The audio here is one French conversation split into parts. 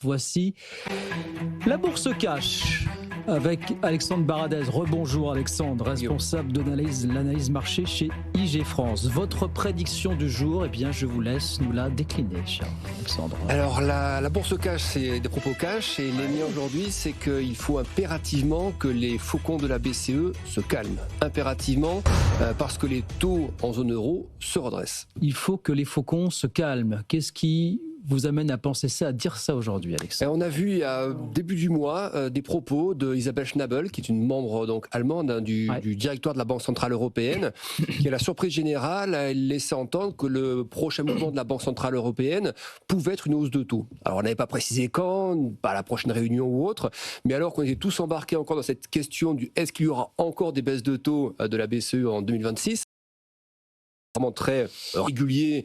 Voici la bourse cash avec Alexandre Baradez. Rebonjour Alexandre, responsable de l'analyse marché chez IG France. Votre prédiction du jour, eh bien je vous laisse nous la décliner, cher Alexandre. Alors la bourse cash, c'est des propos cash, et les miens aujourd'hui, c'est qu'il faut impérativement que les faucons de la BCE se calment. Impérativement, parce que les taux en zone euro se redressent. Il faut que les faucons se calment. Qu'est-ce qui vous amène à penser ça, à dire ça aujourd'hui, Alexandre? On a vu début du mois des propos de Isabelle Schnabel, qui est une membre donc allemande du directoire de la Banque Centrale Européenne, qui à la surprise générale a laissé entendre que le prochain mouvement de la Banque Centrale Européenne pouvait être une hausse de taux. Alors on n'avait pas précisé quand, pas à la prochaine réunion ou autre, mais alors qu'on était tous embarqués encore dans cette question du est-ce qu'il y aura encore des baisses de taux de la BCE en 2026 ? Vraiment très régulier,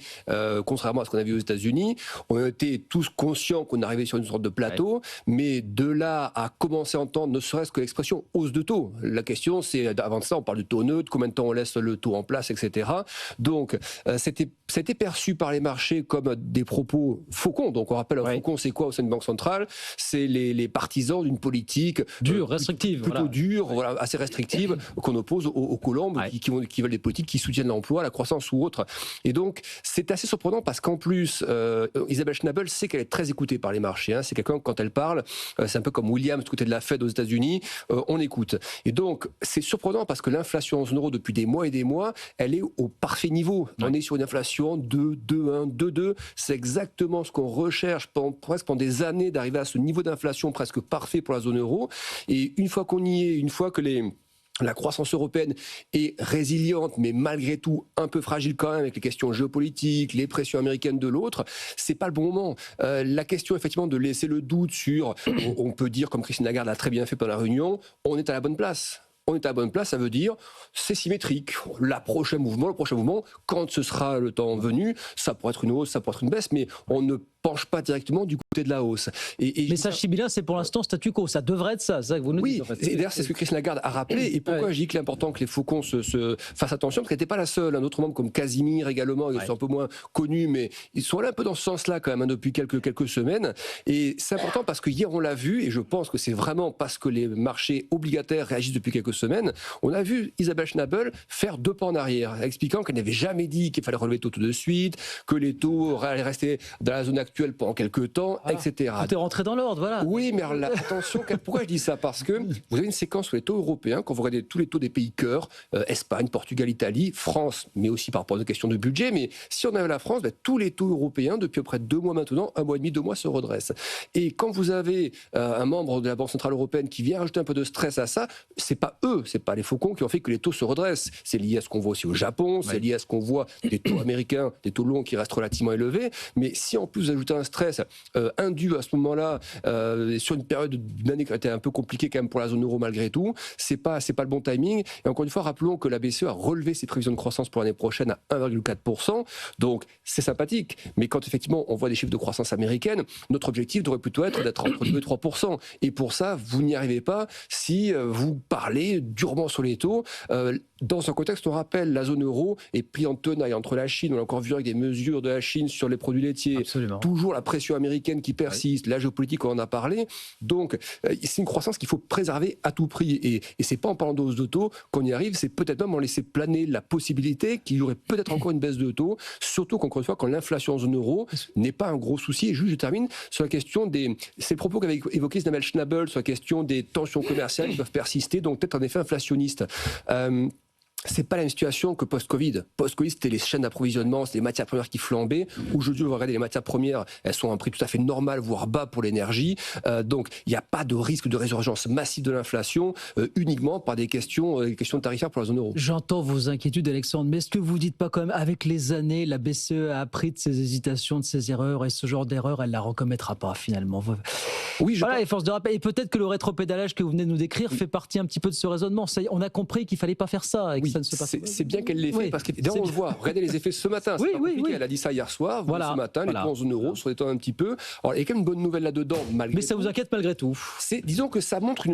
contrairement à ce qu'on a vu aux États-Unis. On était tous conscients qu'on arrivait sur une sorte de plateau, mais de là à commencer à entendre ne serait-ce que l'expression hausse de taux. La question, c'est, avant ça, on parle de taux neutre, combien de temps on laisse le taux en place, etc. Donc, c'était perçu par les marchés comme des propos faucons. Donc, on rappelle, un faucon, c'est quoi au sein d'une banque centrale? C'est les partisans d'une politique dure, restrictive, plutôt dure, assez restrictive, qu'on oppose aux colombes qui veulent des politiques qui soutiennent l'emploi, la croissance ou autre. Et donc, c'est assez surprenant parce qu'en plus, Isabelle Schnabel sait qu'elle est très écoutée par les marchés. C'est quelqu'un, quand elle parle, c'est un peu comme Williams du côté de la Fed aux États-Unis, on écoute. Et donc, c'est surprenant parce que l'inflation en zone euro depuis des mois et des mois, elle est au parfait niveau. On est sur une inflation 2, 2, 1, 2, 2. C'est exactement ce qu'on recherche presque pendant des années, d'arriver à ce niveau d'inflation presque parfait pour la zone euro. Et une fois qu'on y est, une fois que la croissance européenne est résiliente, mais malgré tout un peu fragile quand même, avec les questions géopolitiques, les pressions américaines de l'autre, c'est pas le bon moment. La question effectivement de laisser le doute sur, on peut dire comme Christine Lagarde l'a très bien fait pendant la réunion, on est à la bonne place. On est à la bonne place, ça veut dire c'est symétrique. Le prochain mouvement, quand ce sera le temps venu, ça pourrait être une hausse, ça pourrait être une baisse, mais on ne penche pas directement du côté de la hausse. Message sibyllin, c'est pour l'instant statu quo. Ça devrait être ça, c'est ça que vous nous dites. Oui, en fait. Et d'ailleurs, c'est ce que Christine Lagarde a rappelé. Et pourquoi je dis qu'il est important que les faucons se fassent attention, parce qu'elle n'était pas la seule. Un autre membre comme Casimir également, ils sont un peu moins connus, mais ils sont allés un peu dans ce sens-là quand même depuis quelques semaines. Et c'est important parce que hier on l'a vu, et je pense que c'est vraiment parce que les marchés obligataires réagissent depuis quelques semaines. On a vu Isabelle Schnabel faire 2 pas en arrière, expliquant qu'elle n'avait jamais dit qu'il fallait relever les taux tout de suite, que les taux allaient rester dans la zone actuelle pendant quelques temps, etc. Tout est rentré dans l'ordre, voilà. Oui, mais alors, attention, pourquoi je dis ça? Parce que vous avez une séquence sur les taux européens, quand vous regardez tous les taux des pays cœurs, Espagne, Portugal, Italie, France, mais aussi par rapport à des questions de budget, mais si on avait la France, tous les taux européens, depuis à peu près 2 mois maintenant, 1 mois et demi, 2 mois, se redressent. Et quand vous avez un membre de la Banque Centrale Européenne qui vient rajouter un peu de stress à ça, c'est pas eux, c'est pas les faucons qui ont fait que les taux se redressent. C'est lié à ce qu'on voit aussi au Japon, c'est lié à ce qu'on voit des taux américains, des taux longs qui restent relativement élevés. Mais si en plus vous ajoutez un stress indu à ce moment-là, sur une période d'une année qui a été un peu compliquée quand même pour la zone euro malgré tout, c'est pas le bon timing. Et encore une fois, rappelons que la BCE a relevé ses prévisions de croissance pour l'année prochaine à 1,4%. Donc c'est sympathique. Mais quand effectivement on voit des chiffres de croissance américaine, notre objectif devrait plutôt être d'être entre 2 et 3%. Et pour ça, vous n'y arrivez pas si vous parlez durement sur les taux. Dans un contexte, on rappelle, la zone euro est pliée en tenaille entre la Chine, on l'a encore vu avec des mesures de la Chine sur les produits laitiers, toujours la pression américaine qui persiste, la géopolitique, on en a parlé. Donc, c'est une croissance qu'il faut préserver à tout prix. Et c'est pas en parlant de hausse de taux qu'on y arrive, c'est peut-être même en laisser planer la possibilité qu'il y aurait peut-être encore une baisse de taux, surtout qu'encore une fois, quand l'inflation en zone euro n'est pas un gros souci. Et juste, je termine sur la question ces propos qu'avait évoqué Isabelle Schnabel sur la question des tensions commerciales qui peuvent persister, donc peut-être en effet inflationniste. C'est pas la même situation que post-Covid. Post-Covid, c'était les chaînes d'approvisionnement, c'était les matières premières qui flambaient. Aujourd'hui, on va regarder les matières premières, elles sont à un prix tout à fait normal, voire bas pour l'énergie. Donc, il n'y a pas de risque de résurgence massive de l'inflation, uniquement par des questions tarifaires pour la zone euro. J'entends vos inquiétudes, Alexandre, mais est-ce que vous ne dites pas quand même, avec les années, la BCE a appris de ses hésitations, de ses erreurs, et ce genre d'erreur, elle ne la recommettra pas finalement? Oui, voilà, les forces de rappel. Et peut-être que le rétropédalage que vous venez de nous décrire fait partie un petit peu de ce raisonnement. On a compris qu'il fallait pas faire ça et que ça ne se passe pas. C'est bien qu'elle l'ait fait, parce que on le voit. Regardez les effets ce matin. Elle a dit ça hier soir. Voilà, ce matin, les taux en zone euro se détendent un petit peu. Alors, il y a quand même une bonne nouvelle là-dedans, malgré. Mais ça vous inquiète malgré tout. Disons que ça montre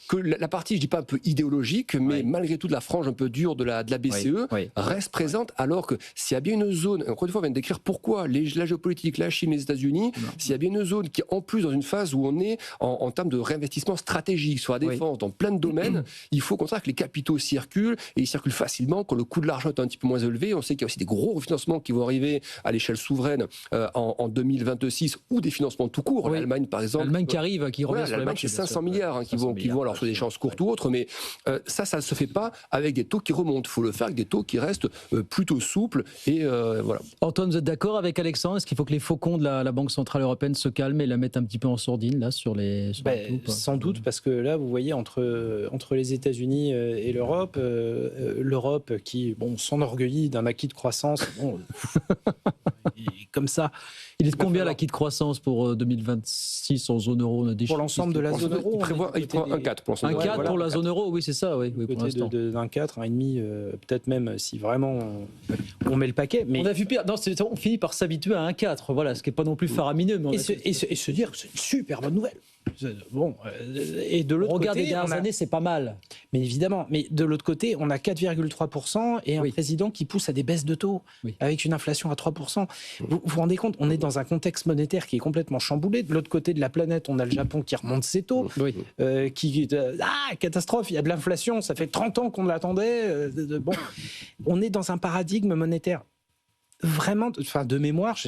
que la partie, je dis pas un peu idéologique, mais malgré tout de la frange un peu dure de la BCE reste présente, alors que s'il y a bien une zone, encore une fois, on vient de décrire pourquoi la géopolitique, la Chine, les États-Unis, s'il y a bien une zone qui, en plus, dans une phase où on est en termes de réinvestissement stratégique sur la défense, dans plein de domaines, il faut au contraire que les capitaux circulent, et ils circulent facilement quand le coût de l'argent est un petit peu moins élevé. On sait qu'il y a aussi des gros refinancements qui vont arriver à l'échelle souveraine en 2026, ou des financements tout court. L'Allemagne, par exemple. L'Allemagne qui arrive, qui revient sur les l'Allemagne, marchés. c'est 500 milliards qui vont alors sur des échéances courtes ou autres, mais ça ne se fait pas avec des taux qui remontent. Il faut le faire avec des taux qui restent plutôt souples. Et voilà. Antoine, vous êtes d'accord avec Alexandre? Est-ce qu'il faut que les faucons de la Banque Centrale Européenne se calment et la mettent un petit peu en sourdine là, sur les sans doute, parce que là, vous voyez, entre les États-Unis et l'Europe, l'Europe qui s'enorgueillit d'un acquis de croissance, comme ça. Il est de combien l'acquis de croissance pour 2026 en zone euro? Pour l'ensemble de la zone euro, il prend 1,4 pour l'ensemble. 1,4 pour la zone euro, oui, c'est ça, oui, pour l'instant. D'un 4, 1,5, peut-être même si vraiment on met le paquet. Mais on a vu pire. Non, on finit par s'habituer à 1,4, voilà, ce qui n'est pas non plus faramineux. Mais et se dire que c'est une super bonne nouvelle. Bon, et de l'autre côté, regarde les dernières années, c'est pas mal. Mais évidemment, mais de l'autre côté, on a 4,3% et un président qui pousse à des baisses de taux avec une inflation à 3%. Vous vous rendez compte, on est dans un contexte monétaire qui est complètement chamboulé. De l'autre côté de la planète, on a le Japon qui remonte ses taux, catastrophe, il y a de l'inflation, ça fait 30 ans qu'on l'attendait. On est dans un paradigme monétaire vraiment, de mémoire,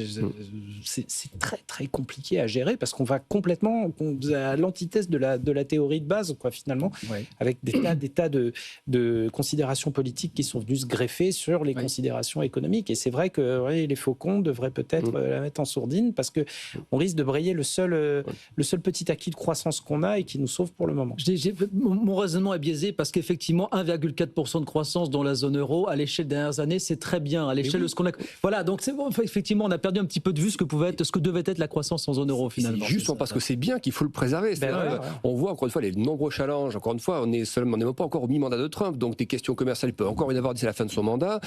c'est très très compliqué à gérer parce qu'on va complètement à l'antithèse de la théorie de base, finalement, avec des tas de considérations politiques qui sont venues se greffer sur les considérations économiques. Et c'est vrai que les faucons devraient peut-être la mettre en sourdine parce que on risque de brayer le seul petit acquis de croissance qu'on a et qui nous sauve pour le moment. Mon raisonnement est biaisé parce qu'effectivement 1,4% de croissance dans la zone euro à l'échelle des dernières années, c'est très bien à l'échelle de ce qu'on a. Voilà, donc c'est bon, effectivement, on a perdu un petit peu de vue ce que devait être la croissance en zone euro finalement. C'est justement parce que c'est bien qu'il faut le préserver. On voit encore une fois les nombreux challenges. Encore une fois, on n'est même pas encore au mi-mandat de Trump, donc des questions commerciales, il peut encore y en avoir d'ici la fin de son mandat.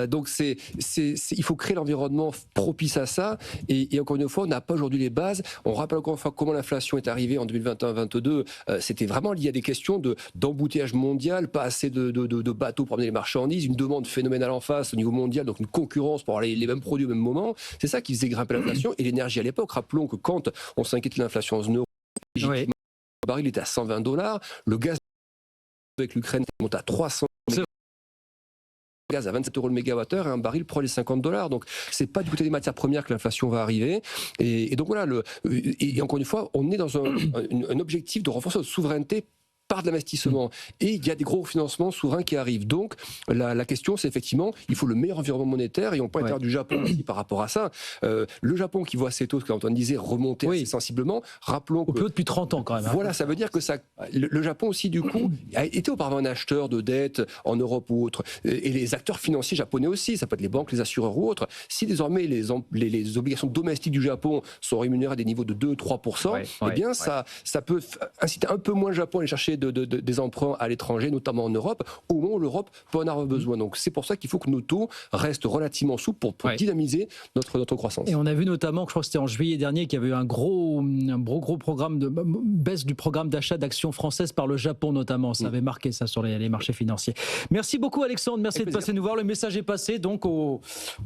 Donc il faut créer l'environnement propice à ça. Et encore une fois, on n'a pas aujourd'hui les bases. On rappelle encore une fois comment l'inflation est arrivée en 2021-2022. C'était vraiment lié à des questions d'embouteillage mondial, pas assez de bateaux pour amener les marchandises, une demande phénoménale en face au niveau mondial, donc une concurrence pour avoir les mêmes produits au même moment. C'est ça qui faisait grimper l'inflation et l'énergie à l'époque. Rappelons que quand on s'inquiétait de l'inflation en zone euro, le baril était à $120, le gaz avec l'Ukraine monte à 300 €, le gaz à 27 € le mégawattheure et un baril proche des $50. Donc c'est pas du côté des matières premières que l'inflation va arriver. Et donc voilà, et encore une fois, on est dans un objectif de renforcer notre souveraineté par de l'investissement. Et il y a des gros financements souverains qui arrivent. Donc, la question, c'est effectivement, il faut le meilleur environnement monétaire, et on peut faire du Japon aussi par rapport à ça. Le Japon qui voit ses taux, comme Antoine disait, remonter assez sensiblement. Rappelons que... Au plus haut depuis 30 ans, quand même. Voilà, ça veut dire que le Japon aussi, du coup, a été auparavant un acheteur de dettes en Europe ou autre. Et les acteurs financiers japonais aussi, ça peut être les banques, les assureurs ou autres. Si désormais les obligations domestiques du Japon sont rémunérées à des niveaux de 2-3%, eh bien, ça peut inciter un peu moins le Japon à aller chercher des emprunts à l'étranger, notamment en Europe, au moment où l'Europe peut en avoir besoin. Donc c'est pour ça qu'il faut que nos taux restent relativement souples pour dynamiser notre croissance. Et on a vu notamment, je crois que c'était en juillet dernier, qu'il y avait eu un gros programme de baisse du programme d'achat d'actions françaises par le Japon notamment. Ça avait marqué ça sur les marchés financiers. Merci beaucoup Alexandre, merci de passer nous voir. Le message est passé donc au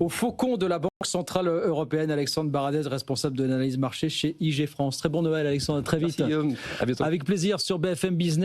faucon de la Banque Centrale Européenne, Alexandre Baradez, responsable de l'analyse marché chez IG France. Très bon Noël Alexandre, à très vite. Merci, à bientôt. Avec plaisir sur BFM Business.